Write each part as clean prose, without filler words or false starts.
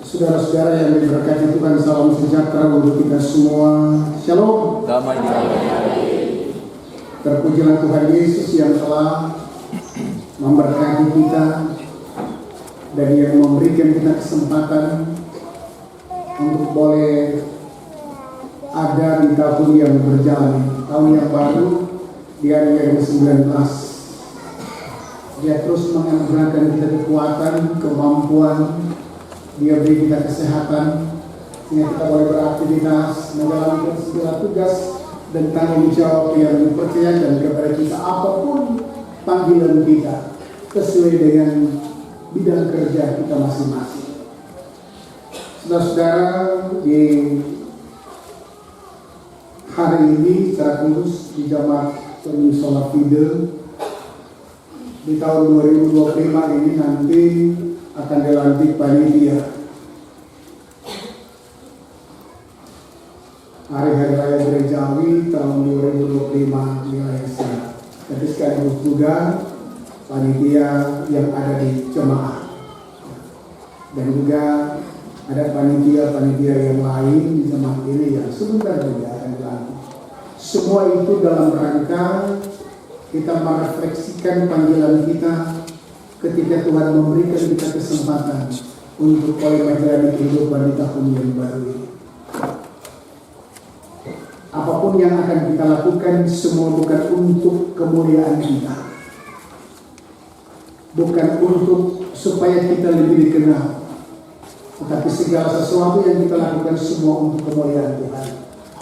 Saudara-saudara yang diberkati Tuhan, salam sejahtera untuk kita semua. Shalom. Damai di dalam. Terpujilah Tuhan Yesus yang telah memberkati kita dan yang memberikan kita kesempatan untuk boleh ada di tahun yang berjalan, tahun yang baru di hari yang ke-19. Dia terus menganugerahkan kita kekuatan, kemampuan. Dia beri kita kesehatan, sehingga kita boleh beraktivitas, menjalankan segala tugas dan tanggung jawab yang dipercayakan kepada kita, apapun panggilan kita, sesuai dengan bidang kerja kita masing-masing. Saudara-saudara, di hari ini secara khusus di Jamaat Musola Fidel di tahun 2025 ini nanti akan dilantik panitia Hari-Hari Raya Gerejawi tahun 2025 di Malaysia. Jadi sekaligus juga panitia yang ada di jemaah dan juga ada panitia-panitia yang lain di jemaah ini yang sebentar saja akan dilantik. Semua itu dalam rangka kita merefleksikan panggilan kita ketika Tuhan memberikan kita kesempatan untuk boleh menjalani kehidupan di tahun yang baru ini. Apapun yang akan kita lakukan, semua bukan untuk kemuliaan kita, bukan untuk supaya kita lebih dikenal, tetapi segala sesuatu yang kita lakukan semua untuk kemuliaan Tuhan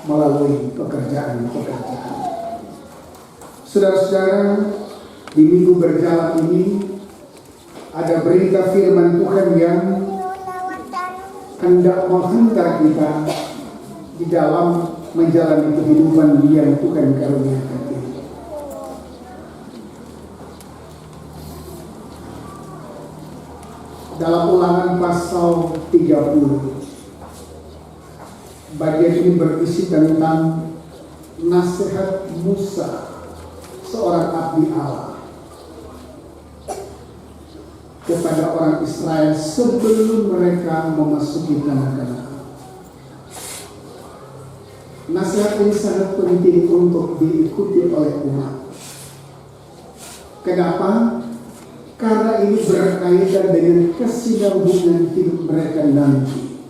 melalui pekerjaan-pekerjaan. Saudara-saudara, di minggu berjalan ini ada berita firman Tuhan yang hendak menghantar kita di dalam menjalani kehidupan yang Tuhan karuniakan ini. Dalam Ulangan pasal 30, bagian ini berisi tentang nasihat Musa, seorang abdi Allah, kepada orang Israel sebelum mereka memasuki tanah Kanaan. Nasihat ini sangat penting untuk diikuti oleh umat. Kenapa? Karena ini berkaitan dengan kesinambungan hidup mereka nanti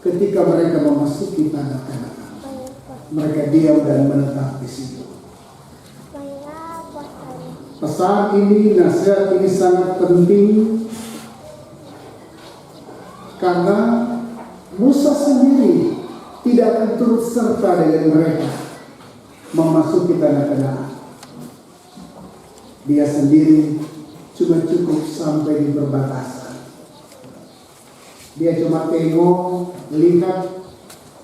ketika mereka memasuki tanah Kanaan. Mereka diam dan menetap di situ. Pesan ini, nasihat ini sangat penting karena Musa sendiri tidak akan turut serta dengan mereka memasuki tanah Kanaan. Dia sendiri cuma cukup sampai di perbatasan. Dia cuma tengok, lihat.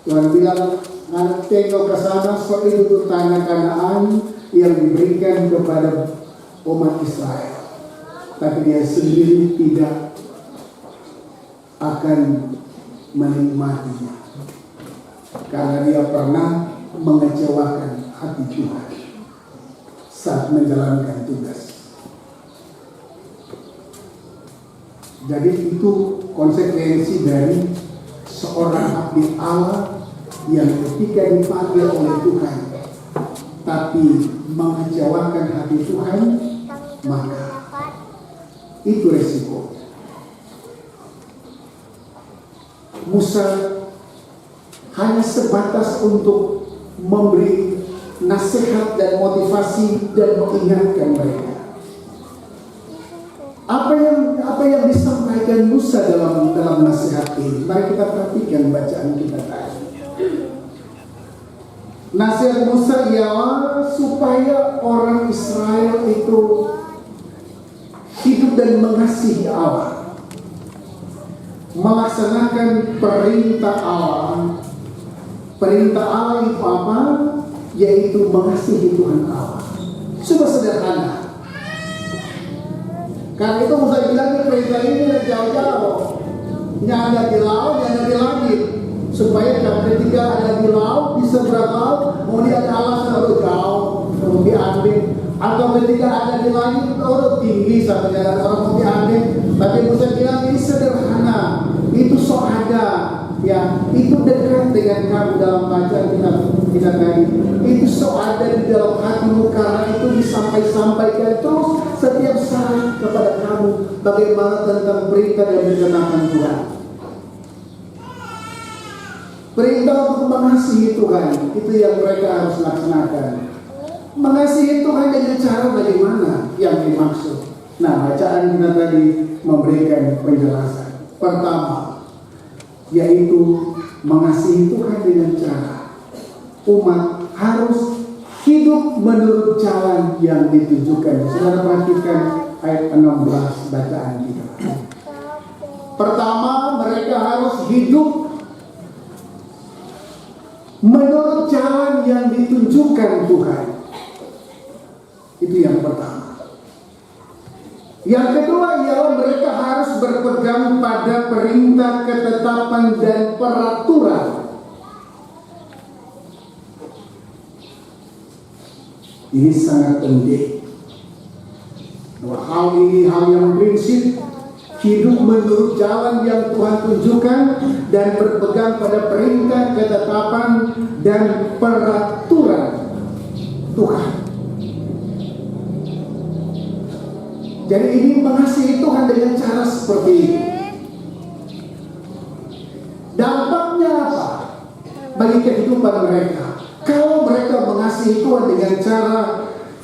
Tuhan bilang, "Anak tengok ke sana, so itu tanah Kanaan yang diberikan kepada umat Israel." Tapi dia sendiri tidak akan menikmatinya karena dia pernah mengecewakan hati Tuhan saat menjalankan tugas. Jadi itu konsekuensi dari seorang abdi Allah yang ketika dipanggil oleh Tuhan tapi mengecewakan hati Tuhan, maka itu resiko. Musa hanya sebatas untuk memberi nasihat dan motivasi dan mengingatkan mereka. Apa yang disampaikan Musa dalam nasihat ini? Mari kita perhatikan bacaan kita tadi. Nasihat Musa ialah supaya orang Israel itu hidup dan mengasihi Allah, melaksanakan perintah Allah. Perintah Allah itu apa? Yaitu mengasihi Tuhan Allah. Sudah sederhana. Karena itu Musa bilang perintah ini jauh-jauh, nyanda di laut, nyanda di langit, supaya ketika ada di laut, di seberang laut, mau dia ada alasan untuk jauh, mau diambil, atau ketika ada di langit, tinggi sampai ada orang mau diambil. Tapi Musa bilang ini sederhana, itu dengan kamu dalam bacaan kita tadi, itu so ada di dalam hatimu, karena itu disampaikan terus setiap saat kepada kamu bagaimana tentang perintah dan ketenangan Tuhan. Perintah untuk mengasihi Tuhan, itu yang mereka harus laksanakan. Mengasihi Tuhan dengan cara bagaimana yang dimaksud. Nah, bacaan kita tadi memberikan penjelasan. Pertama, yaitu mengasihi Tuhan dengan cara umat harus hidup menurut jalan yang ditujukan. Saudara perhatikan ayat 16 bacaan kita. Pertama, mereka harus hidup menurut jalan yang ditunjukkan Tuhan. Itu yang pertama. Yang kedua ialah mereka harus berpegang pada perintah, ketetapan, dan peraturan. Ini sangat penting. Dua hal ini hal yang prinsip. Hidup menurut jalan yang Tuhan tunjukkan dan berpegang pada perintah, ketetapan, dan peraturan Tuhan. Jadi ini mengasihi Tuhan dengan cara seperti ini. Dampaknya apa bagi kehidupan mereka? Kalau mereka mengasihi Tuhan dengan cara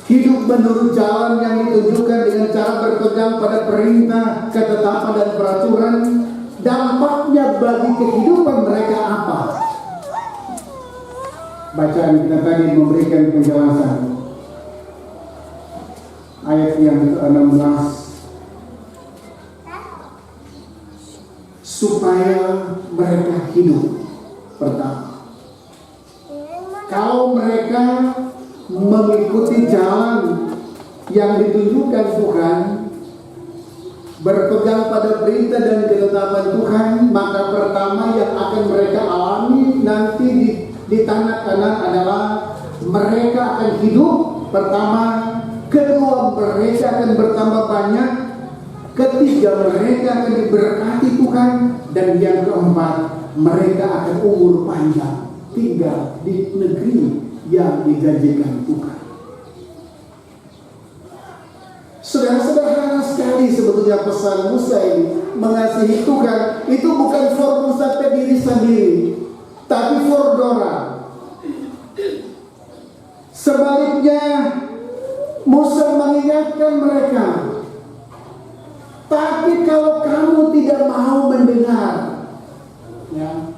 hidup menurut jalan yang ditunjukkan, dengan cara berpegang pada perintah, ketetapan, dan peraturan, dampaknya bagi kehidupan mereka apa? Bacaan kita tadi memberikan penjelasan. Ayat yang ke-16, supaya mereka hidup. Pertama, kalau mereka mengikuti jalan yang ditunjukkan Tuhan, berpegang pada perintah dan ketetapan Tuhan, maka pertama yang akan mereka alami nanti di tanah Kanaan adalah mereka akan hidup. Pertama, kedua, mereka akan bertambah banyak. Ketiga, mereka akan diberkati Tuhan. Dan yang keempat, mereka akan umur panjang, tinggal di negeri yang dijanjikan Tuhan. Sederhana sekali sebetulnya pesan Musa ini. Mengasihi Tuhan itu bukan for Musa diri sendiri, tapi for orang. Sebaliknya, Musa mengingatkan mereka, tapi kalau kamu tidak mau mendengar, ya,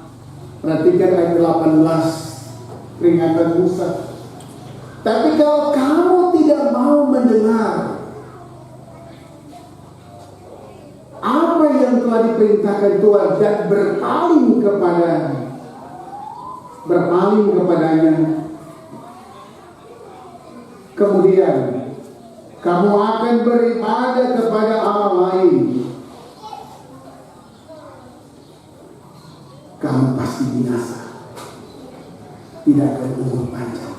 perhatikan ayat 18 peringatan Musa. Tapi kalau kamu tidak mau mendengar apa yang telah diperintahkan Tuhan dan berpaling kepadanya, kemudian kamu akan beribadah kepada Allah lain, kamu pasti binasa, tidak akan umur panjang.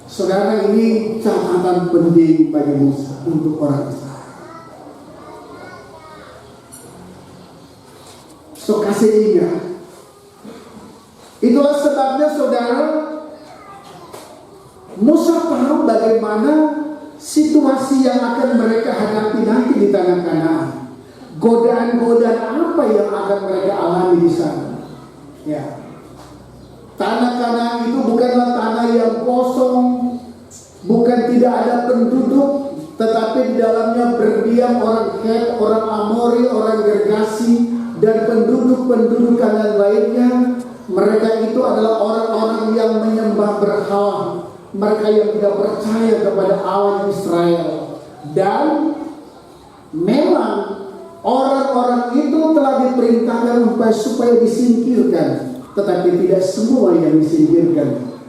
Saudara, ini catatan penting bagi Musa untuk orang Israel. So, kasih ingat. Itulah sebabnya saudara, Musa tahu bagaimana situasi yang akan mereka hadapi nanti di tanah Kanaan. Godaan-godaan apa yang akan mereka alami di sana. Ya. Tanah Kanaan itu bukanlah tanah yang kosong, bukan tidak ada penduduk, tetapi di dalamnya berdiam orang Het, orang Amori, orang Gergasi, dan penduduk-penduduk Kanaan lainnya. Mereka itu adalah orang-orang yang menyembah berhala. Mereka yang tidak percaya kepada Allah Israel. Dan memang orang-orang itu telah diperintahkan supaya disingkirkan. Tetapi tidak semua yang disingkirkan.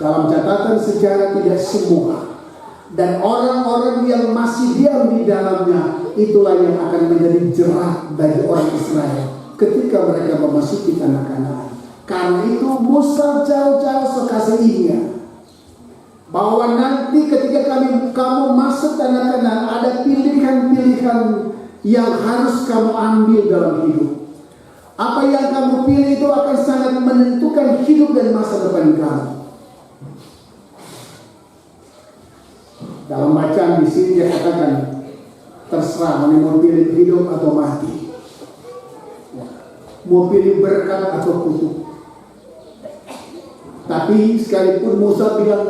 Dalam catatan sejarah tidak semua. Dan orang-orang yang masih diam di dalamnya, itulah yang akan menjadi jerat bagi orang Israel ketika mereka memasuki tanah Kanaan. Karena itu Musa jauh-jauh sekasihnya bahwa nanti ketika kamu masuk tanah Kanaan, ada pilihan-pilihan yang harus kamu ambil dalam hidup. Apa yang kamu pilih itu akan sangat menentukan hidup dan masa depan kamu. Dalam bacaan di sini dia katakan, terserah mau pilih hidup atau mati, mau pilih berkat atau kutuk. Tapi sekalipun Musa bilang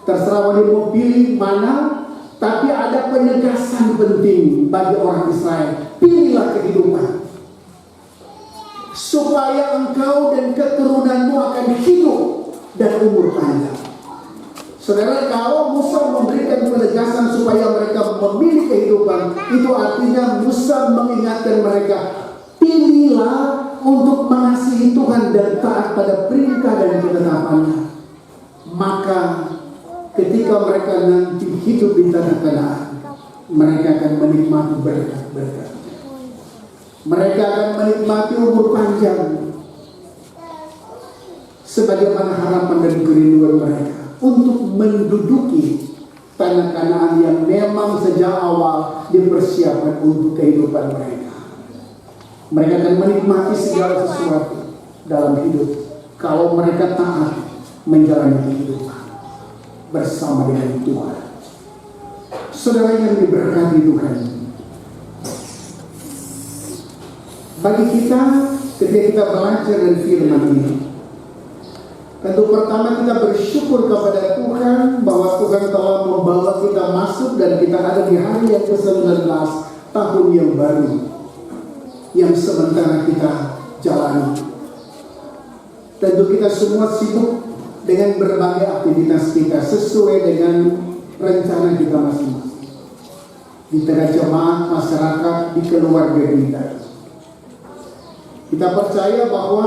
terserah mau pilih mana, tapi ada penegasan penting bagi orang Israel. Pilihlah kehidupan, supaya engkau dan keturunanmu akan hidup dan umur panjang. Saudara, kalau Musa memberikan penegasan supaya mereka memilih kehidupan, itu artinya Musa mengingatkan mereka, pilihlah untuk mengasihi Tuhan dan taat pada perintah dan ketetapannya. Maka ketika mereka nanti hidup di tanah Kanaan, mereka akan menikmati berkat-berkat. Mereka akan menikmati umur panjang, sebagaimana harapan dan kerinduan mereka untuk menduduki tanah Kanaan yang memang sejak awal dipersiapkan untuk kehidupan mereka. Mereka akan menikmati segala sesuatu dalam hidup kalau mereka taat menjalani kehidupan bersama dengan Tuhan. Saudara yang diberkati Tuhan, bagi kita ketika kita belajar dari firman ini, tentu pertama kita bersyukur kepada Tuhan bahwa Tuhan telah membawa kita masuk dan kita ada di hari yang ke-19 tahun yang baru yang sementara kita jalani. Tentu kita semua sibuk dengan berbagai aktivitas kita sesuai dengan rencana kita masing-masing, di tengah jemaat, masyarakat, di keluarga kita. Kita percaya bahwa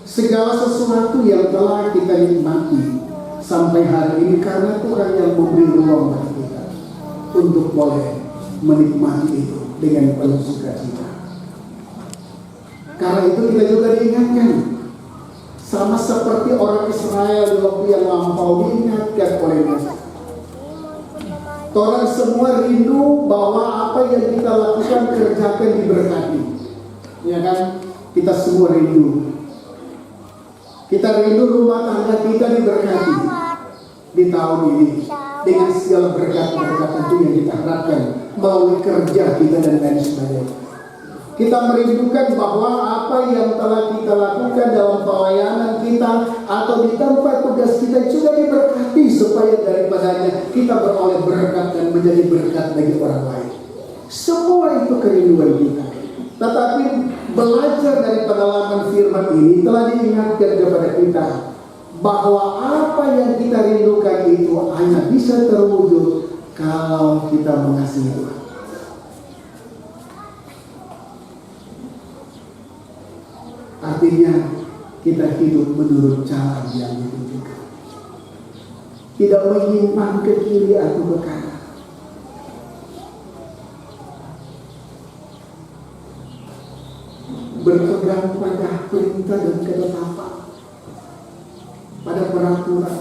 segala sesuatu yang telah kita nikmati sampai hari ini karena Tuhan yang memberi ruang bagi kita untuk boleh menikmati itu dengan penuh sukacita. Karena itu kita juga diingatkan, sama seperti orang Israel di waktu yang lampau diingatkan oleh Musa. Orang semua rindu bahwa apa yang kita lakukan kerjakan diberkati, ya kan? Kita semua rindu. Kita rindu rumah tangga kita diberkati di tahun ini dengan segala berkat-berkat itu yang kita harapkan melalui kerja kita dan lain sebagainya. Kita merindukan bahwa apa yang telah kita lakukan dalam pelayanan kita atau di tempat tugas kita juga diberkati supaya daripadanya kita beroleh berkat dan menjadi berkat bagi orang lain. Semua itu kerinduan kita. Tetapi belajar dari pengalaman firman ini telah diingatkan kepada kita bahwa apa yang kita rindukan itu hanya bisa terwujud kalau kita mengasihi Tuhan. Artinya kita hidup menurut cara yang ditunjukkan, tidak menyimpang ke kiri atau ke kanan. Berpegang pada perintah dan ketetapan, pada peraturan.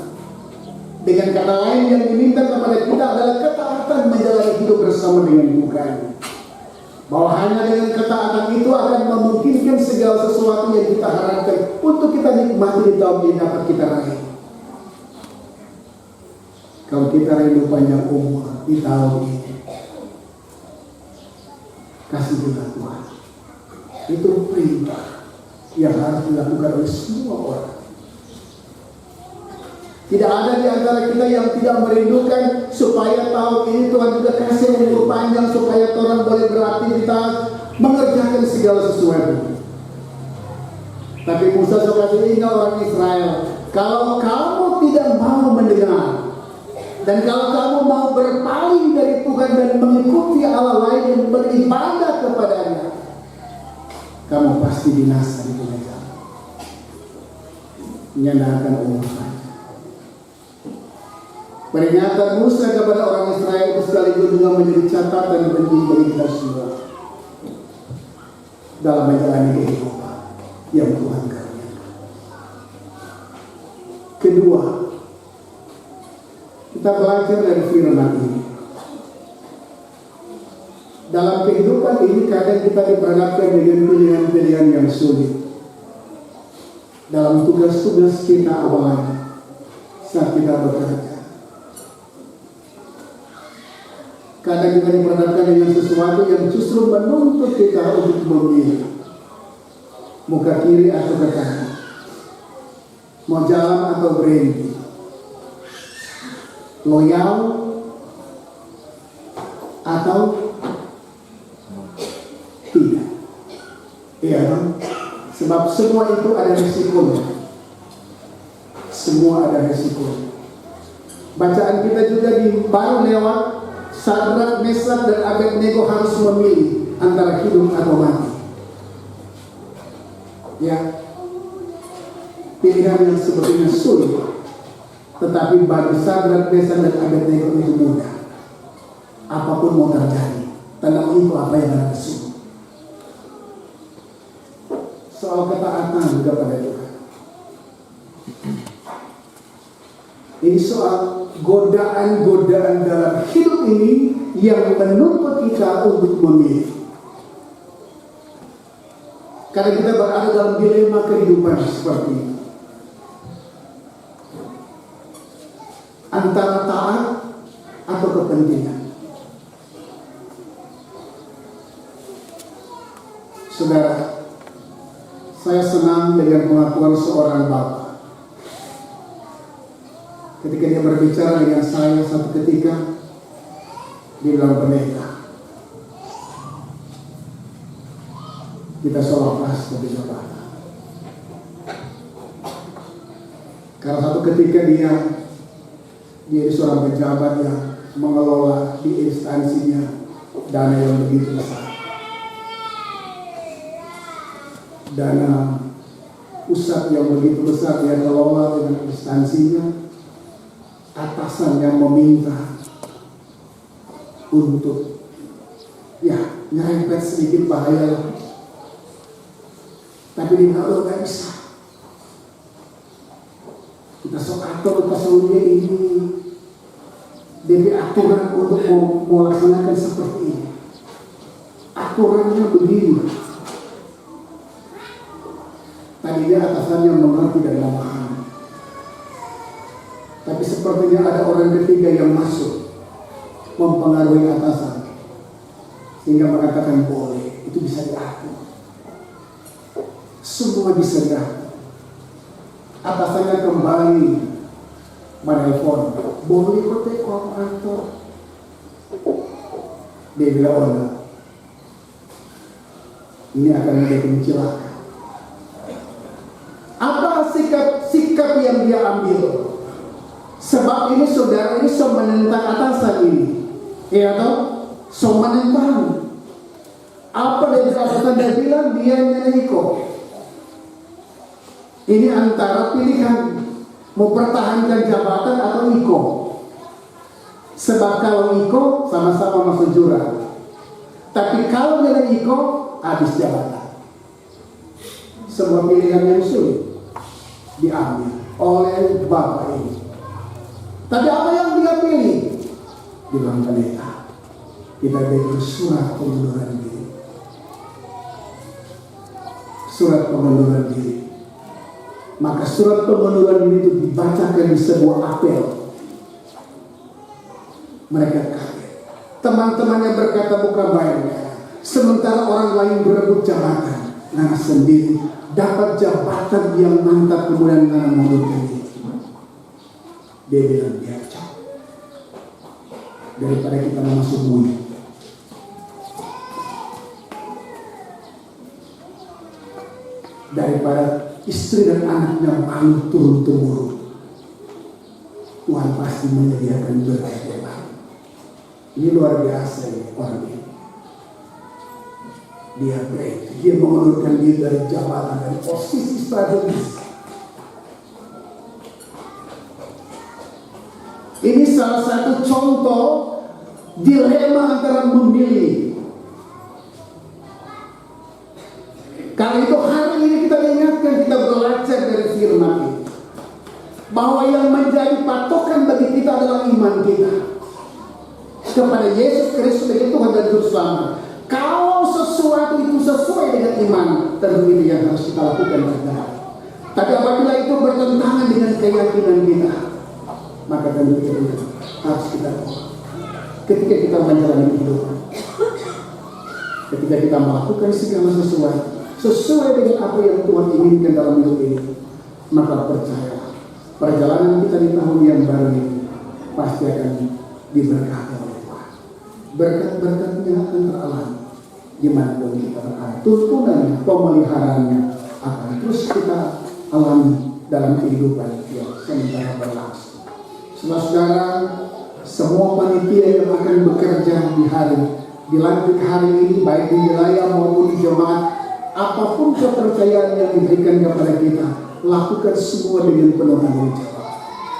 Dengan kata lain, yang diminta kepada kita adalah ketaatan menjalani hidup bersama dengan Tuhan. Bahwa hanya dengan ketaatan itu akan memungkinkan segala sesuatu yang kita harapkan untuk kita nikmati di tahun yang dapat kita raih. Kalau kita rindu panjang umur di tahun ini, kasihlah Tuhan. Itu perintah yang harus dilakukan oleh semua orang. Tidak ada di antara kita yang tidak merindukan supaya tahun ini Tuhan juga kasih umur panjang supaya orang boleh beraktivitas, mengerjakan segala sesuatu. Tapi Musa suka ingat orang Israel, kalau kamu tidak mau mendengar dan kalau kamu mau berpaling dari Tuhan dan mengikuti Allah lain dan beribadah kepadanya, kamu pasti binasa di dunia kamu. Menyandarkan umur panjang. Peringatan Musa kepada orang Israel itu sekaligus juga menjadi catatan penting bagi kita semua dalam menjalani kehidupan yang Tuhan karuniakan. Kedua, kita belajar dari firman ini Dalam kehidupan ini kadang kita diperhadapkan dengan pilihan-pilihan yang sulit. Dalam tugas-tugas kita awalnya saat kita bekerja. Kadang kita diperhadapkan dengan sesuatu yang justru menuntut kita untuk memilih. Muka kiri atau ke kanan. Mau jalan atau berhenti. Loyal atau tidak. Iya kan? Sebab semua itu ada risikonya. Semua ada risikonya. Bacaan kita juga di baru lewat Sadrak, Mesak, dan Abednego harus memilih antara hidup atau mati. Ya, pilihan yang sepertinya sulit, tetapi bagi Sadrak, Mesak, dan Abednego itu mudah. Apapun mau terjadi, tenang itu apa yang ada di soal ketaatan kepada Tuhan. Ini soal godaan-godaan dalam hidup ini yang menuntut kita untuk memilih. Karena kita berada dalam dilema kehidupan seperti ini. Antara taat atau kepentingan. Saudara, saya senang dengan pengakuan seorang bapak. Ketika dia berbicara dengan saya satu ketika di dalam pendeta, kita selepas dari jabatan. Karena satu ketika dia seorang pejabat yang mengelola di instansinya dana yang begitu besar. Dana pusat yang begitu besar dia kelola dengan instansinya, atasan yang meminta untuk nyerempet sedikit bahaya, tapi dia nggak bisa. Kita sok atur dia ini DP aturan untuk melaksanakan seperti ini. Aturannya begini. Tadinya atasannya mengerti dan memahami. Tapi sepertinya ada orang ketiga yang masuk mempengaruhi atasan sehingga mengatakan boleh, itu bisa diatur. Semua bisa diatur. Atasannya kembali menelpon, boleh ikut kooperator. Dia bilang, oh enggak, ini akan menjadi celaka. Apa sikap yang dia ambil? Sebab ini saudara ini so menentang atasan ini, ya toh, so menentang. Apa dari atasan dia bilang dia nyeriko. Ini antara pilihan mau pertahankan jabatan atau iko. Sebab kalau iko sama-sama masuk jurang. Tapi kalau dia iko habis jabatan. Sebuah pilihan yang sulit diambil oleh bapak ini. Tapi apa yang dia pilih? Bilang pendeta, kita beri surat pengunduran diri. Surat pengunduran diri. Maka surat pengunduran diri itu dibacakan di sebuah apel. Mereka kaget. Teman-temannya berkata bukan baik. Sementara orang lain berebut jabatan, Nana sendiri dapat jabatan yang mantap, kemudian Nana mengundurkan diri. Dia bilang biar jauh daripada kita masuk bui. Daripada istri dan anaknya malu turun-temurun, Tuhan pasti menyediakan berkat yang baru. Ini luar biasa ya orang ini. Dia mengundurkan diri dari jabatan, dari posisi strategis. Ini salah satu contoh dilema antara memilih. Karena itu hari ini kita ingatkan, kita belajar dari firman ini, bahwa yang menjadi patokan bagi kita adalah iman kita kepada Yesus Kristus sebagai Tuhan dan dan juru selamat. Kalau sesuatu itu sesuai dengan iman, tentu itu yang harus kita lakukan saudara. Tapi apabila itu bertentangan dengan keyakinan kita, maka tentu itu harus kita tolak. Ketika kita menjalani hidup, ketika kita melakukan segala sesuai dengan apa yang Tuhan inginkan dalam hidup ini, maka percayalah, perjalanan kita di tahun yang baru ini pasti akan diberkati oleh Tuhan. Berkat-berkatnya akan teralami dimanapun kita berada. Tuntunannya, pemeliharaannya akan terus kita alami dalam kehidupan yang sementara berlangsung. Saudara, semua panitia yang akan bekerja di lantik hari ini, baik di wilayah maupun di jemaat, apapun kepercayaan yang diberikan kepada kita, lakukan semua dengan penuh tanggung jawab.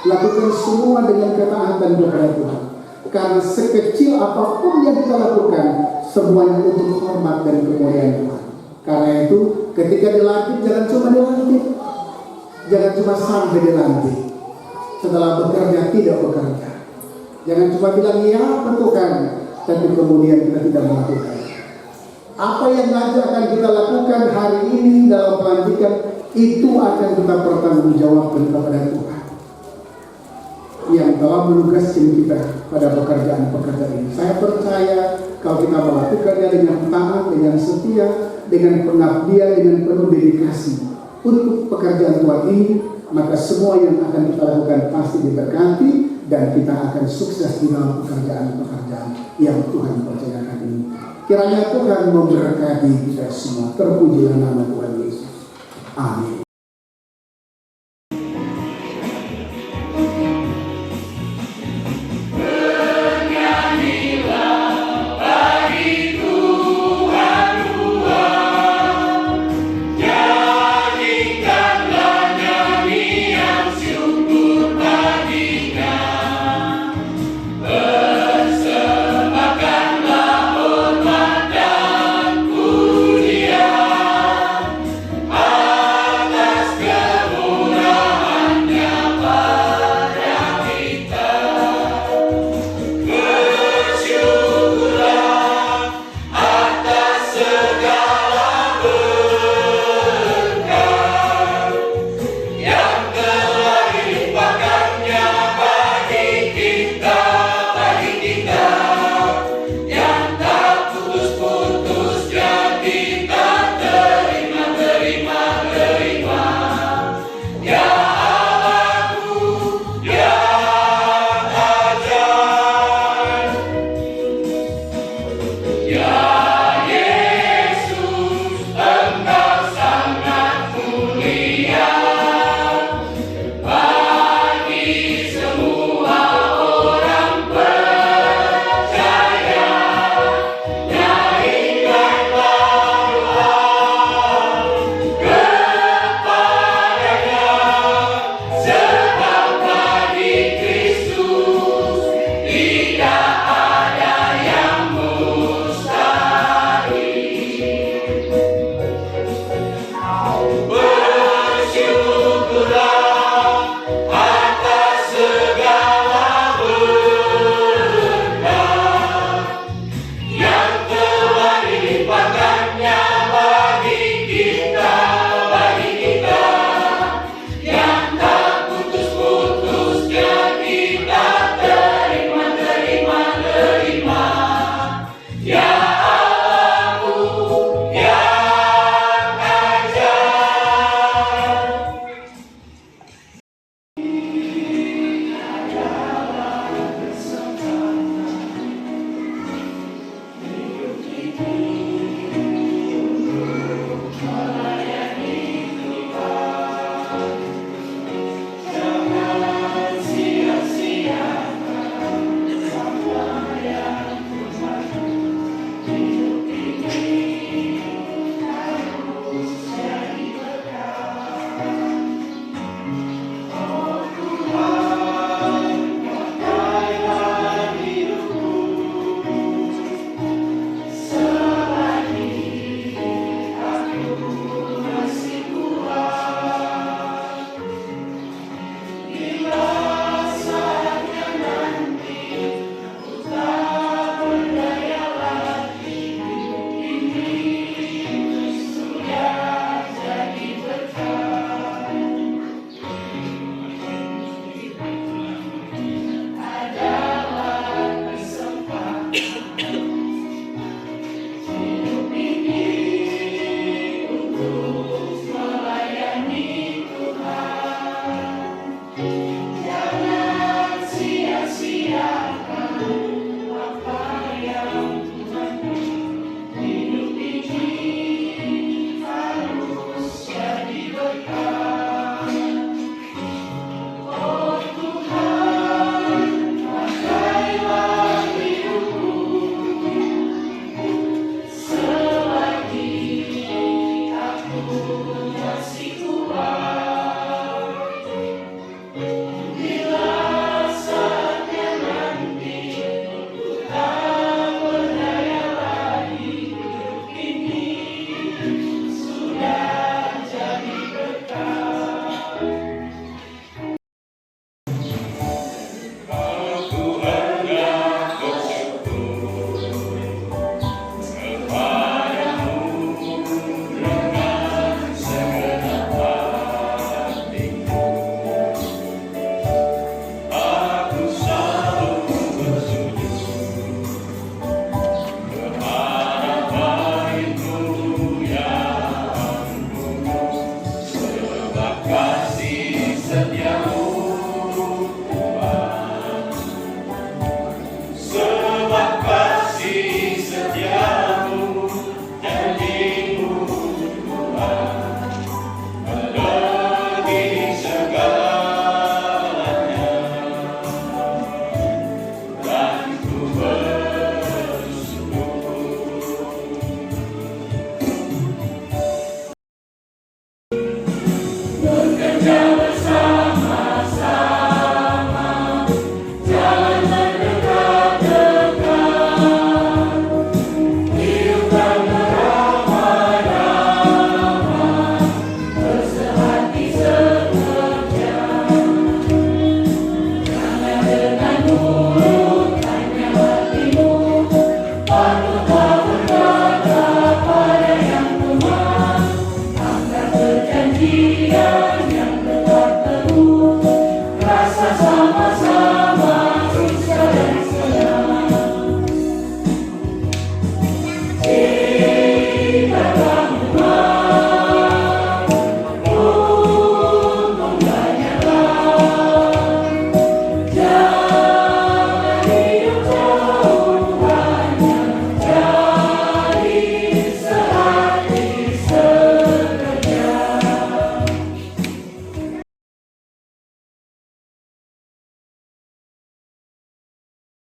Lakukan semua dengan ketaatan kepada Tuhan. Karena sekecil apapun yang kita lakukan, semuanya untuk hormat dan kemuliaan Tuhan. Karena itu, ketika dilantik, jangan cuma dilantik, jangan cuma sampai dilantik. Setelah bekerja, tidak bekerja. Jangan cuma bilang ya betul kan, tapi kemudian kita tidak melakukan. Apa yang nanti akan kita lakukan hari ini dalam pelantikan, itu akan kita pertanggungjawabkan kepada Tuhan yang telah menugaskan kita pada pekerjaan-pekerjaan ini. Saya percaya kalau kita melakukannya dengan taat, dengan setia, dengan pengabdian, dengan penuh dedikasi untuk pekerjaan Tuhan ini, maka semua yang akan kita lakukan pasti diberkati dan kita akan sukses di dalam pekerjaan-pekerjaan yang Tuhan percayakan ini. Kiranya Tuhan memberkati kita semua. Terpujilah nama Tuhan Yesus. Amin.